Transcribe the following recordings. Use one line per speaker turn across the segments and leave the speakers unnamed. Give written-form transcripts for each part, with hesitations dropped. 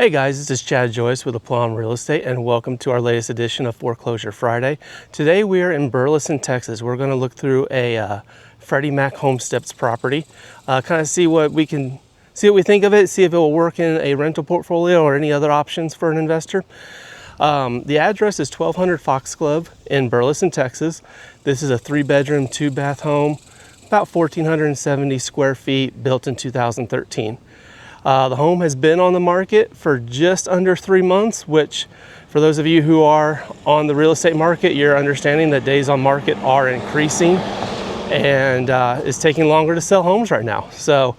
Hey guys, this is Chad Joyce with Plum Real Estate and welcome to our latest edition of Foreclosure Friday. Today we are in Burleson, Texas. We're going to look through a Freddie Mac Homesteads property, kind of see what we think of it, see if it will work in a rental portfolio or any other options for an investor. The address is 1200 Foxglove in Burleson, Texas. This is a 3-bedroom, 2-bath home, about 1,470 square feet, built in 2013. The home has been on the market for just under 3 months, which for those of you who are on the real estate market, you're understanding that days on market are increasing and it's taking longer to sell homes right now. So,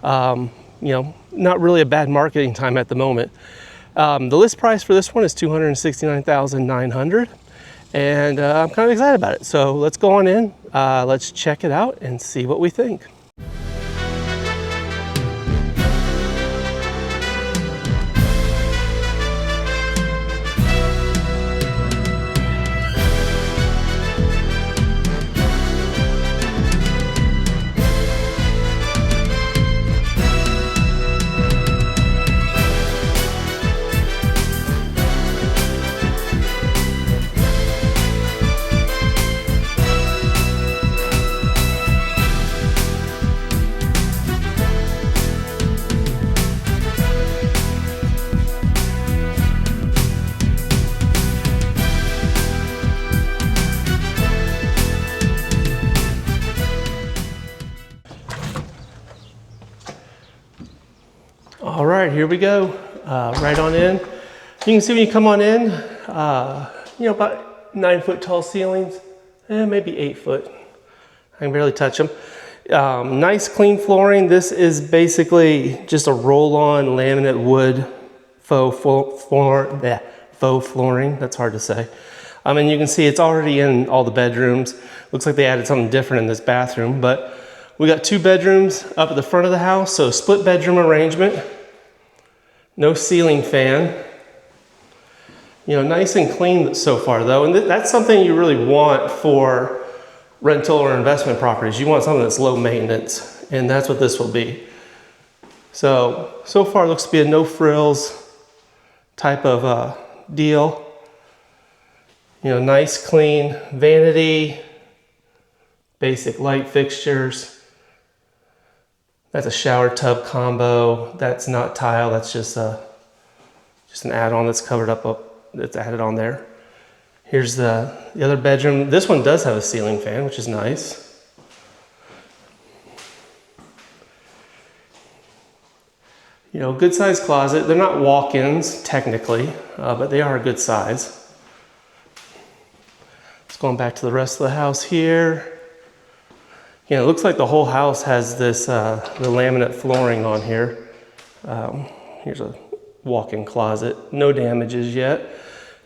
not really a bad marketing time at the moment. The list price for this one is $269,900 and I'm kind of excited about it. So let's go on in, let's check it out and see what we think. All right, here we go, right on in. You can see when you come on in, about 9-foot tall ceilings, maybe 8 foot. I can barely touch them. Nice clean flooring. This is basically just a roll-on laminate wood faux flooring. That's hard to say. And you can see it's already in all the bedrooms. Looks like they added something different in this bathroom, but we got 2 bedrooms up at the front of the house, so split bedroom arrangement. No ceiling fan. Nice and clean so far though, and that's something you really want for rental or investment properties. You want something that's low maintenance, and that's what this will be. So far looks to be a no frills type of deal. Nice clean vanity, basic light fixtures. That's a shower tub combo. That's not tile, that's just an add-on that's covered up, that's added on there. Here's the other bedroom. This one does have a ceiling fan, which is nice. Good sized closet. They're not walk-ins technically, but they are a good size. Just going back to the rest of the house here. It looks like the whole house has this the laminate flooring on here. Here's a walk-in closet. No damages yet.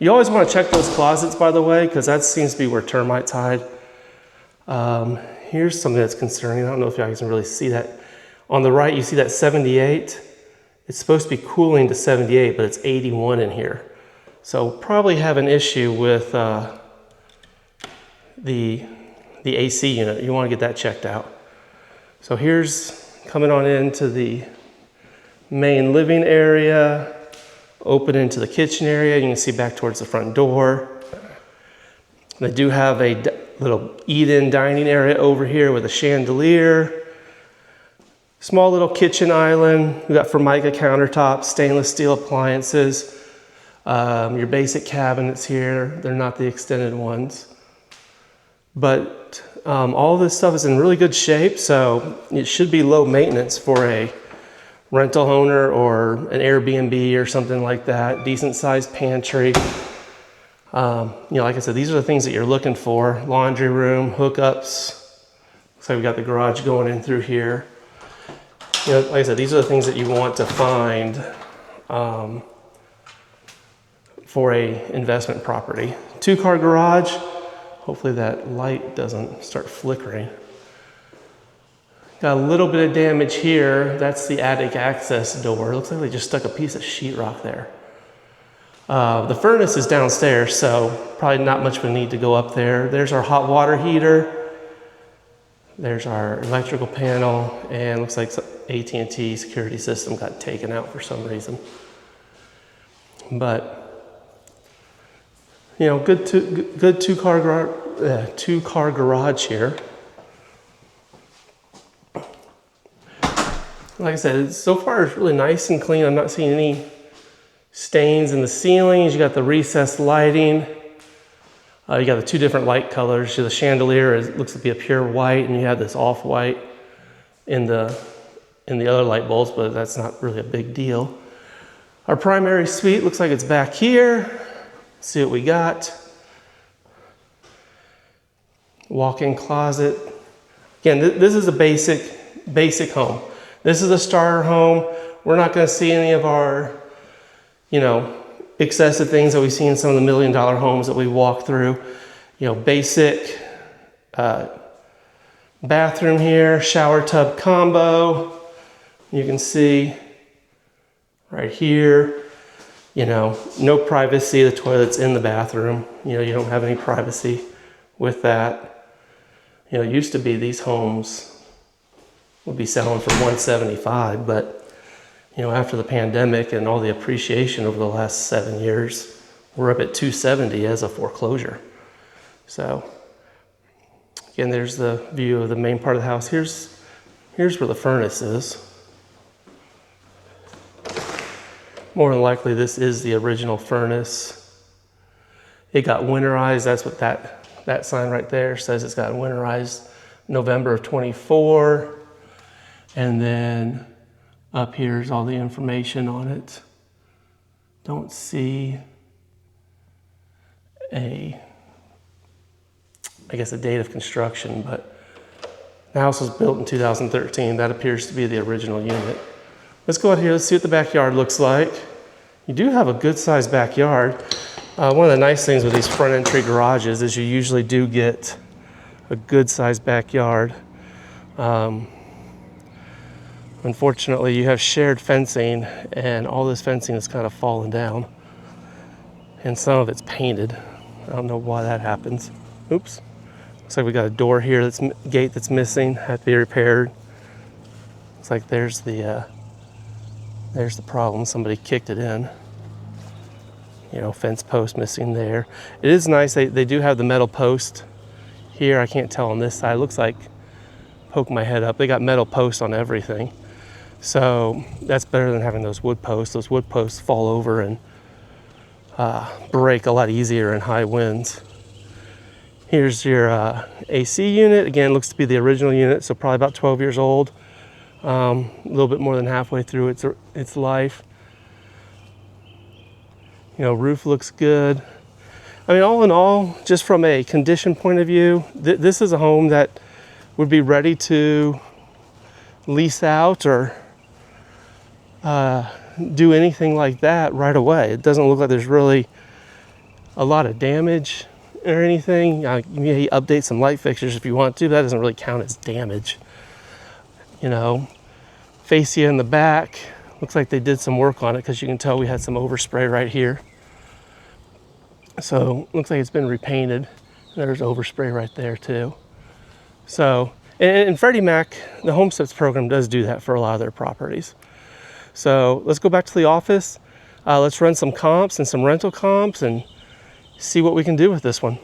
You always want to check those closets, by the way, because that seems to be where termites hide. Here's something that's concerning. I don't know if you guys can really see that. On the right, you see that 78. It's supposed to be cooling to 78, but it's 81 in here. So probably have an issue with the AC unit. You want to get that checked out. So here's coming on into the main living area, open into the kitchen area. You can see back towards the front door. They do have a little eat-in dining area over here with a chandelier. Small little kitchen island. We got Formica countertops, stainless steel appliances. Your basic cabinets here. They're not the extended ones. But all this stuff is in really good shape, so it should be low maintenance for a rental owner or an Airbnb or something like that. Decent sized pantry. Like I said, these are the things that you're looking for. Laundry room, hookups. Looks like we got the garage going in through here. Like I said, these are the things that you want to find for a investment property. 2-car garage. Hopefully that light doesn't start flickering. Got a little bit of damage here. That's the attic access door. Looks like they just stuck a piece of sheetrock there. The furnace is downstairs, so probably not much of a need to go up there. There's our hot water heater. There's our electrical panel, and looks like AT&T security system got taken out for some reason. But you know, good two-car garage here. Like I said, so far it's really nice and clean. I'm not seeing any stains in the ceilings. You got the recessed lighting. You got the two different light colors. The chandelier looks to be a pure white, and you have this off-white in the other light bulbs, but that's not really a big deal. Our primary suite looks like it's back here. Let's see what we got. Walk-in closet. Again, this is a basic home. This is a starter home. We're not going to see any of our, you know, excessive things that we see in some of the $1 million homes that we walk through. You know, basic bathroom here, shower tub combo. You can see right here, you know, no privacy. The toilet's in the bathroom. You know, you don't have any privacy with that. You know, it used to be these homes would be selling for $175, but you know, after the pandemic and all the appreciation over the last 7 years, we're up at $270 as a foreclosure. So again, there's the view of the main part of the house. Here's where the furnace is. More than likely, this is the original furnace. It got winterized. That's what that sign right there says. It's got winterized November of 24. And then up here's all the information on it. Don't see I guess a date of construction, but the house was built in 2013. That appears to be the original unit. Let's go out here, let's see what the backyard looks like. You do have a good sized backyard. One of the nice things with these front entry garages is you usually do get a good sized backyard. Unfortunately, you have shared fencing, and all this fencing is kind of fallen down, and some of it's painted. I don't know why that happens. Oops. Looks like we got a door here, gate that's missing, had to be repaired. Looks like there's the problem. Somebody kicked it in. You know, fence post missing there. It is nice, they do have the metal post here. I can't tell on this side. It looks like, poke my head up, they got metal posts on everything. So that's better than having those wood posts. Those wood posts fall over and break a lot easier in high winds. Here's your AC unit. Again, looks to be the original unit, so probably about 12 years old. A little bit more than halfway through its life. You know, roof looks good. I mean, all in all, just from a condition point of view, this is a home that would be ready to lease out or do anything like that right away. It doesn't look like there's really a lot of damage or anything. You may update some light fixtures if you want to, but that doesn't really count as damage. You know, fascia in the back, looks like they did some work on it because you can tell we had some overspray right here. So looks like it's been repainted. There's overspray right there too. So, and Freddie Mac, the Home Steps program does do that for a lot of their properties. So let's go back to the office. Let's run some comps and some rental comps and see what we can do with this one.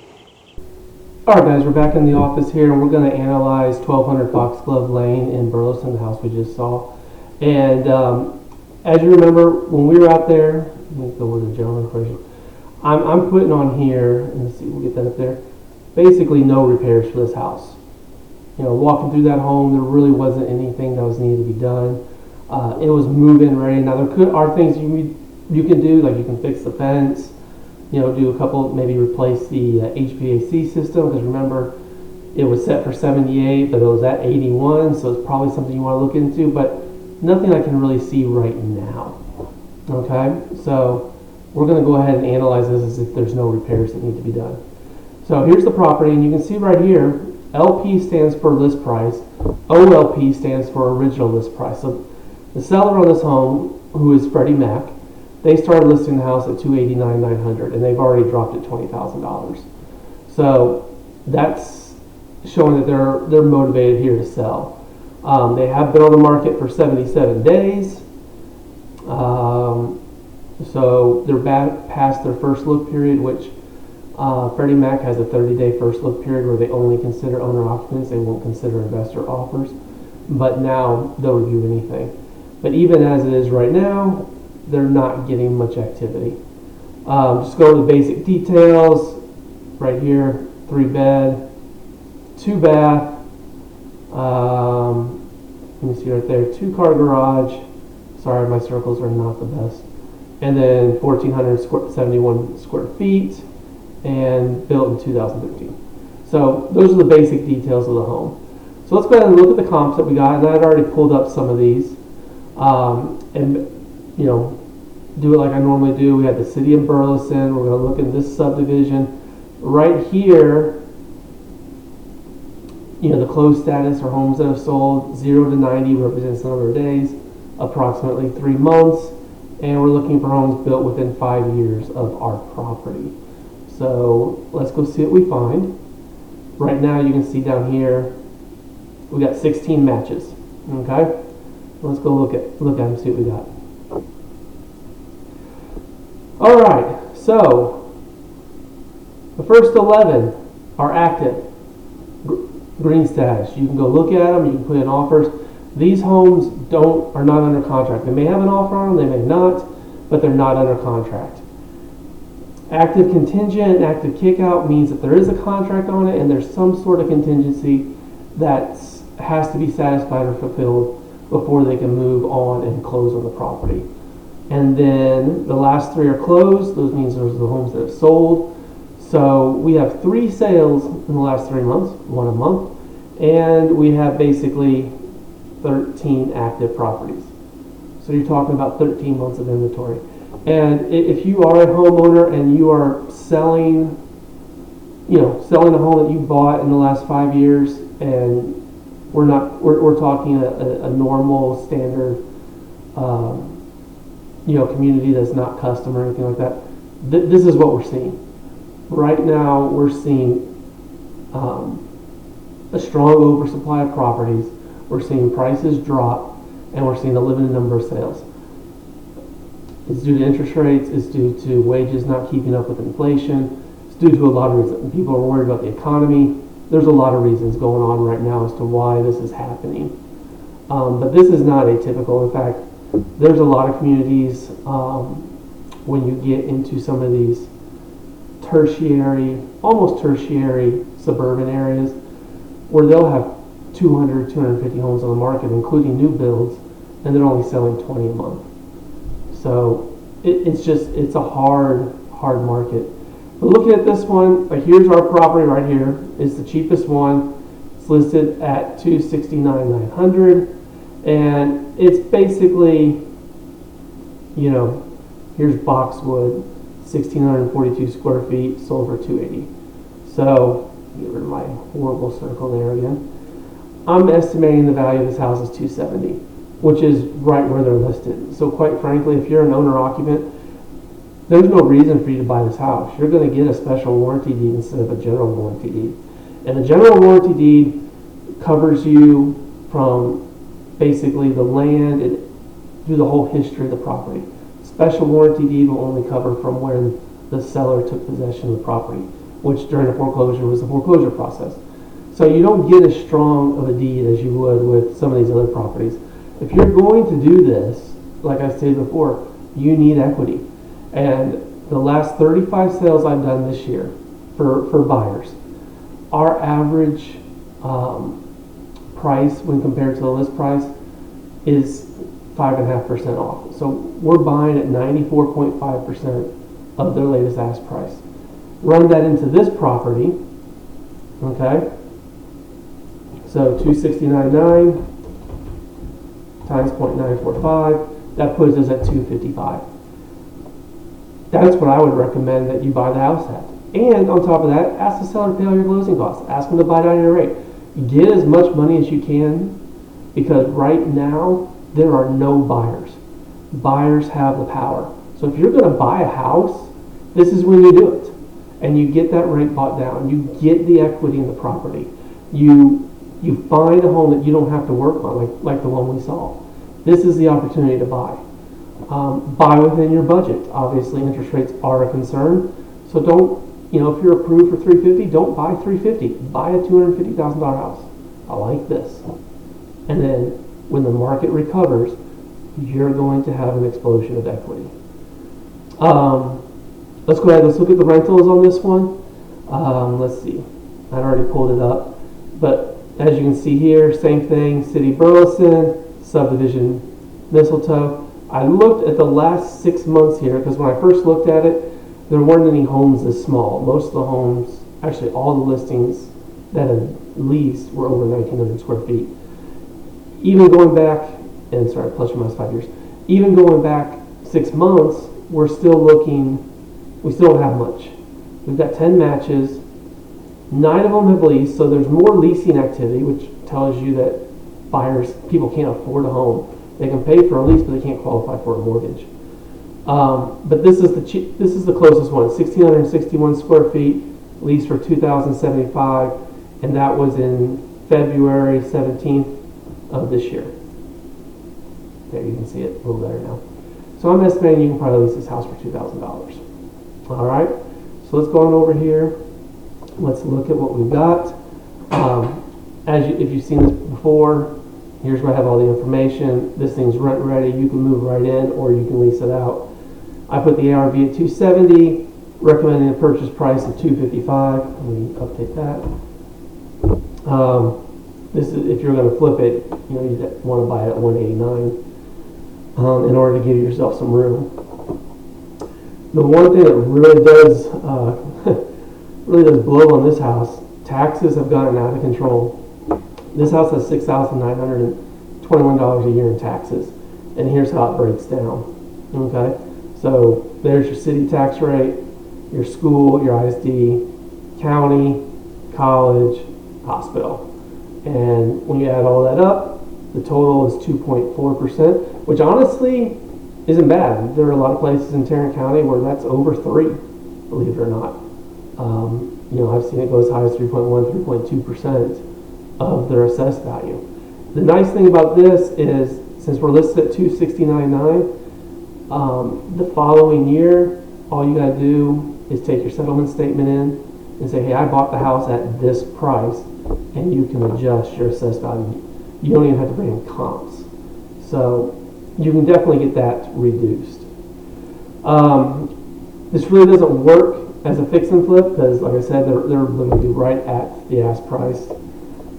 All right, guys, we're back in the office here, and we're going to analyze 1200 Foxglove Lane in Burleson, the house we just saw. And as you remember, when we were out there, let me go with the gentleman version. I'm putting on here, and let's see, we'll get that up there. Basically, no repairs for this house. You know, walking through that home, there really wasn't anything that was needed to be done. It was move-in ready. Now, there are things you can do, like you can fix the fence, you know, do a couple, maybe replace the HVAC system, because remember, it was set for 78, but it was at 81, so it's probably something you want to look into, but nothing I can really see right now. Okay, so we're going to go ahead and analyze this as if there's no repairs that need to be done. So here's the property, and you can see right here, LP stands for list price, OLP stands for original list price. So the seller on this home, who is Freddie Mac, they started listing the house at $289,900, and they've already dropped it $20,000. So that's showing that they're motivated here to sell. They have been on the market for 77 days. So they're back past their first look period, which Freddie Mac has a 30-day first look period where they only consider owner occupants. They won't consider investor offers. But now they'll review anything. But even as it is right now, they're not getting much activity. Just go over the basic details. Right here, 3-bed, 2-bath. Let me see right there, 2-car garage. Sorry, my circles are not the best. And then 1,471 square feet, and built in 2013. So those are the basic details of the home. So let's go ahead and look at the comps that we got, and I'd already pulled up some of these. And you know, do it like I normally do. We have the city of Burleson. We're going to look at this subdivision. Right here, you know, the closed status or homes that have sold, 0 to 90 represents the number of days, approximately 3 months, and we're looking for homes built within 5 years of our property. So let's go see what we find. Right now you can see down here, we got 16 matches, okay? Let's go look at them, see what we got. All right, so the first 11 are active, green status. You can go look at them, you can put in offers. These homes are not under contract. They may have an offer on them, they may not, but they're not under contract. Active contingent and active kickout means that there is a contract on it and there's some sort of contingency that has to be satisfied or fulfilled before they can move on and close on the property. And then the last 3 are closed. Those means those are the homes that have sold. So we have 3 sales in the last 3 months, 1 a month, and we have basically 13 active properties. So you're talking about 13 months of inventory. And if you are a homeowner and you are selling a home that you bought in the last 5 years, and we're talking a normal standard, community that's not custom or anything like that. This is what we're seeing. Right now, we're seeing a strong oversupply of properties. We're seeing prices drop, and we're seeing a limited number of sales. It's due to interest rates. It's due to wages not keeping up with inflation. It's due to a lot of reasons. People are worried about the economy. There's a lot of reasons going on right now as to why this is happening. But this is not atypical. In fact, there's a lot of communities when you get into some of these almost tertiary suburban areas where they'll have 200, 250 homes on the market, including new builds, and they're only selling 20 a month. So it's a hard market. But looking at this one, like here's our property right here. It's the cheapest one. It's listed at $269,900, and it's basically, here's boxwood, 1,642 square feet, sold for $280. So get rid of my horrible circle there again. I'm estimating the value of this house is $270, which is right where they're listed. So quite frankly, if you're an owner occupant, there's no reason for you to buy this house. You're going to get a special warranty deed instead of a general warranty deed. And the general warranty deed covers you from basically the land and through the whole history of the property. Special warranty deed will only cover from when the seller took possession of the property, which during the foreclosure was the foreclosure process. So you don't get as strong of a deed as you would with some of these other properties. If you're going to do this, like I stated before, you need equity. And the last 35 sales I've done this year for buyers, our average price when compared to the list price is 5.5% off. So we're buying at 94.5% of their latest ask price. Run that into this property, okay? So 269.9 times 0.945, that puts us at 255. That's what I would recommend that you buy the house at. And on top of that, ask the seller to pay all your closing costs. Ask them to buy down your rate. Get as much money as you can, because right now there are no buyers. Buyers have the power. So if you're going to buy a house, this is when you do it. And you get that rate bought down. You get the equity in the property. You find a home that you don't have to work on, like the one we saw. This is the opportunity to buy. Buy within your budget. Obviously, interest rates are a concern, so don't, if you're approved for 350, don't buy 350. Buy a $250,000 house. I like this. And then when the market recovers, you're going to have an explosion of equity. Let's go ahead. Let's look at the rentals on this one. Let's see. I already pulled it up, but as you can see here, same thing. City Burleson, subdivision Mistletoe. I looked at the last 6 months here because when I first looked at it, there weren't any homes this small. Most of the homes, actually all the listings that had leased were over 1,900 square feet. Even going back, and sorry, plus or minus 5 years, even going back 6 months, we're still looking, we still don't have much. We've got 10 matches, 9 of them have leased, so there's more leasing activity, which tells you that people can't afford a home. They can pay for a lease, but they can't qualify for a mortgage. But this is the closest one, 1,661 square feet, leased for $2,075, and that was in February 17th of this year. There, you can see it a little better now. So I'm estimating you can probably lease this house for $2,000. All right, so let's go on over here. Let's look at what we've got. If you've seen this before, here's where I have all the information. This thing's rent ready. You can move right in or you can lease it out. I put the ARV at $270, recommending a purchase price of $255. Let me update that. This is if you're going to flip it, you want to buy it at $189 in order to give yourself some room. The one thing that really does blow on this house, taxes have gotten out of control. This house has $6,921 a year in taxes, and here's how it breaks down. Okay, so there's your city tax rate, your school, your ISD, county, college, hospital, and when you add all that up, the total is 2.4%, which honestly isn't bad. There are a lot of places in Tarrant County where that's over 3, believe it or not. I've seen it go as high as 3.1, 3.2% of their assessed value. The nice thing about this is, since we're listed at $269.9, the following year, all you gotta do is take your settlement statement in and say, hey, I bought the house at this price, and you can adjust your assessed value. You don't even have to bring in comps. So you can definitely get that reduced. This really doesn't work as a fix and flip because, like I said, they're literally right at the ask price.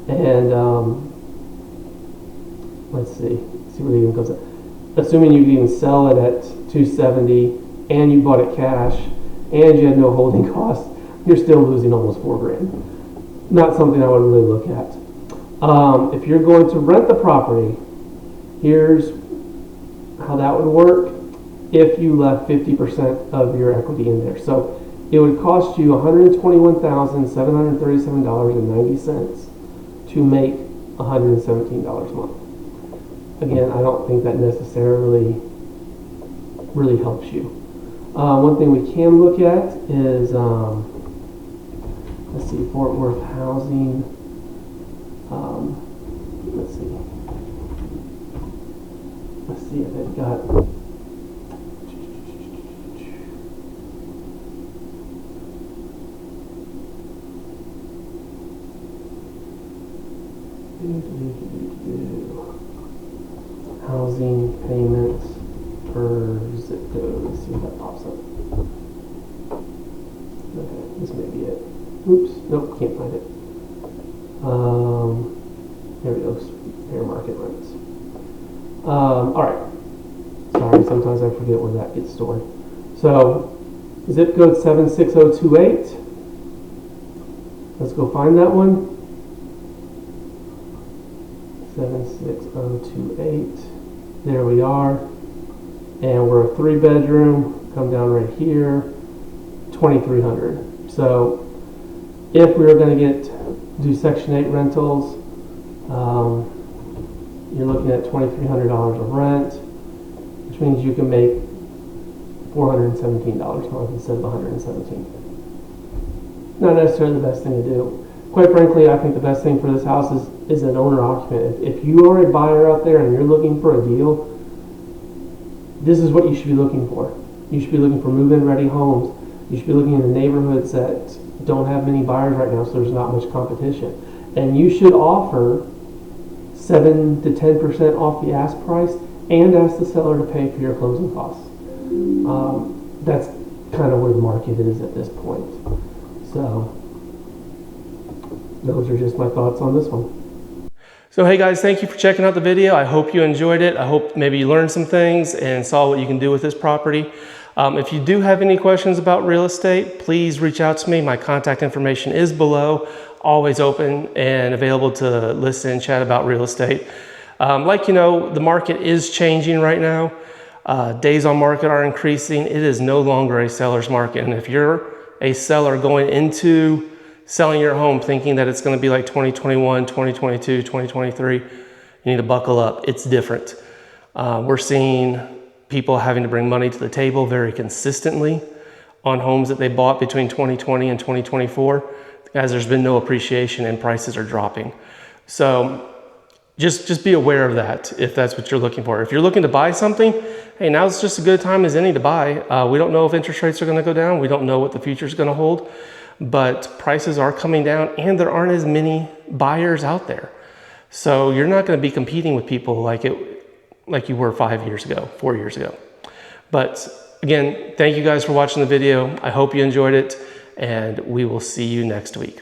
And let's see what it even comes up. Assuming you can even sell it at $270 and you bought it cash and you had no holding costs, you're still losing almost $4,000. Not something I would really look at. If you're going to rent the property, here's how that would work if you left 50% of your equity in there. So it would cost you $121,737.90 to make $117 a month. Again, I don't think that necessarily really helps you. One thing we can look at is, let's see, Fort Worth housing. Let's see if they've got. Housing payments per zip code. Let's see if that pops up. Okay, this may be it. Oops, nope, can't find it. There we go. Fair market rents. All right. Sorry, sometimes I forget where that gets stored. So, zip code 76028. Let's go find that one. 76028. There we are. And we're a 3-bedroom. Come down right here. 2,300. So, if we were going to do Section 8 rentals, you're looking at $2,300 of rent, which means you can make $417 a month instead of $117. Not necessarily the best thing to do. Quite frankly, I think the best thing for this house is an owner-occupant. If you are a buyer out there and you're looking for a deal, this is what you should be looking for. You should be looking for move-in ready homes. You should be looking in the neighborhoods that don't have many buyers right now, so there's not much competition. And you should offer 7 to 10% off the ask price and ask the seller to pay for your closing costs. That's kind of where the market is at this point. So those are just my thoughts on this one. So hey guys, thank you for checking out the video. I hope you enjoyed it. I hope maybe you learned some things and saw what you can do with this property. If you do have any questions about real estate, please reach out to me. My contact information is below. Always open and available to listen and chat about real estate. Like you know, the market is changing right now. Days on market are increasing. It is no longer a seller's market. And if you're a seller going into selling your home thinking that it's going to be like 2021, 2022, 2023, you need to buckle up. It's different. We're seeing people having to bring money to the table very consistently on homes that they bought between 2020 and 2024. Guys, there's been no appreciation and prices are dropping. So just be aware of that if that's what you're looking for. If you're looking to buy something, hey, now's just a good time as any to buy. We don't know if interest rates are going to go down. We don't know what the future is going to hold, but prices are coming down and there aren't as many buyers out there. So you're not going to be competing with people like you were 5 years ago, 4 years ago. But again, thank you guys for watching the video. I hope you enjoyed it, and we will see you next week.